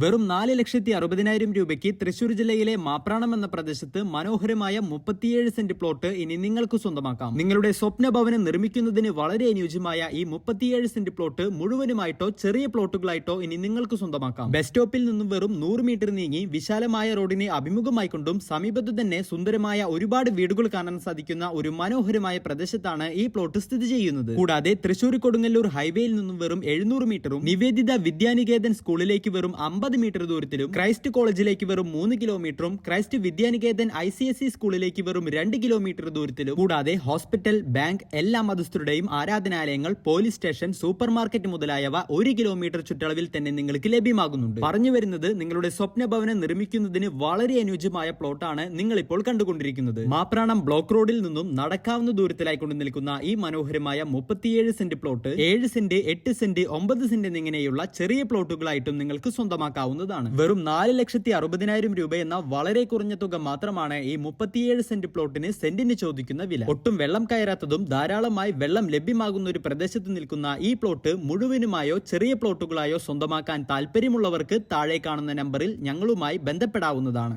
വെറും 4,60,000 രൂപയ്ക്ക് തൃശൂർ ജില്ലയിലെ മാപ്രാണം എന്ന പ്രദേശത്ത് മനോഹരമായ 37 സെന്റ് പ്ലോട്ട് ഇനി നിങ്ങൾക്ക് സ്വന്തമാക്കാം. നിങ്ങളുടെ സ്വപ്ന ഭവനം നിർമ്മിക്കുന്നതിന് വളരെ അനുയോജ്യമായ ഈ 37 സെന്റ് പ്ലോട്ട് മുഴുവനുമായിട്ടോ ചെറിയ പ്ലോട്ടുകളായിട്ടോ ഇനി നിങ്ങൾക്ക് സ്വന്തമാക്കാം. ബസ് സ്റ്റോപ്പിൽ നിന്നും വെറും 100 മീറ്റർ നീങ്ങി വിശാലമായ റോഡിനെ അഭിമുഖമായിക്കൊണ്ടും സമീപത്ത് തന്നെ സുന്ദരമായ ഒരുപാട് വീടുകൾ കാണാൻ സാധിക്കുന്ന ഒരു മനോഹരമായ പ്രദേശത്താണ് ഈ പ്ലോട്ട് സ്ഥിതി ചെയ്യുന്നത്. കൂടാതെ തൃശൂർ കൊടുങ്ങല്ലൂർ ഹൈവേയിൽ നിന്നും വെറും 700 മീറ്ററും നിവേദിത വിദ്യാനികേതൻ സ്കൂളിലേക്ക് വെറും 50 മീറ്റർ ദൂരത്തിലും ക്രൈസ്റ്റ് കോളേജിലേക്ക് വെറും 3 കിലോമീറ്ററും ക്രൈസ്റ്റ് വിദ്യാനികേതൻ ICSE സ്കൂളിലേക്ക് വെറും 2 കിലോമീറ്റർ ദൂരത്തിലും കൂടാതെ ഹോസ്പിറ്റൽ, ബാങ്ക്, എല്ലാ മതസ്ഥരുടെയും ആരാധനാലയങ്ങൾ, പോലീസ് സ്റ്റേഷൻ, സൂപ്പർ മാർക്കറ്റ് മുതലായവ 1 കിലോമീറ്റർ ചുറ്റളവിൽ തന്നെ നിങ്ങൾക്ക് ലഭ്യമാകുന്നുണ്ട്. പറഞ്ഞു വരുന്നത് നിങ്ങളുടെ സ്വപ്ന ഭവനം നിർമ്മിക്കുന്നതിന് വളരെ അനുയോജ്യമായ പ്ലോട്ടാണ് നിങ്ങൾ ഇപ്പോൾ കണ്ടുകൊണ്ടിരിക്കുന്നത്. മാപ്രാണം ബ്ലോക്ക് റോഡിൽ നിന്നും നടക്കാവുന്ന ദൂരത്തിലായി കൊണ്ട് നിൽക്കുന്ന ഈ മനോഹരമായ 37 saint plot 7 saint, 8 saint, 9 saint എന്നിങ്ങനെയുള്ള ചെറിയ പ്ലോട്ടുകളായിട്ടും നിങ്ങൾക്ക് സ്വന്തമാക്കാവുന്നതാണ്. വെറും 4,60,000 രൂപ എന്ന വളരെ കുറഞ്ഞ തുക മാത്രമാണ് ഈ 37 സെന്റ് പ്ലോട്ടിന് സെന്റിന് ചോദിക്കുന്ന വില. ഒട്ടും വെള്ളം കയറാത്തതും ധാരാളമായി വെള്ളം ലഭ്യമാകുന്ന ഒരു പ്രദേശത്ത് നിൽക്കുന്ന ഈ പ്ലോട്ട് മുഴുവനുമായോ ചെറിയ പ്ലോട്ടുകളായോ സ്വന്തമാക്കാൻ താല്പര്യമുള്ളവർക്ക് താഴെ കാണുന്ന നമ്പറിൽ ഞങ്ങളുമായി ബന്ധപ്പെടാവുന്നതാണ്.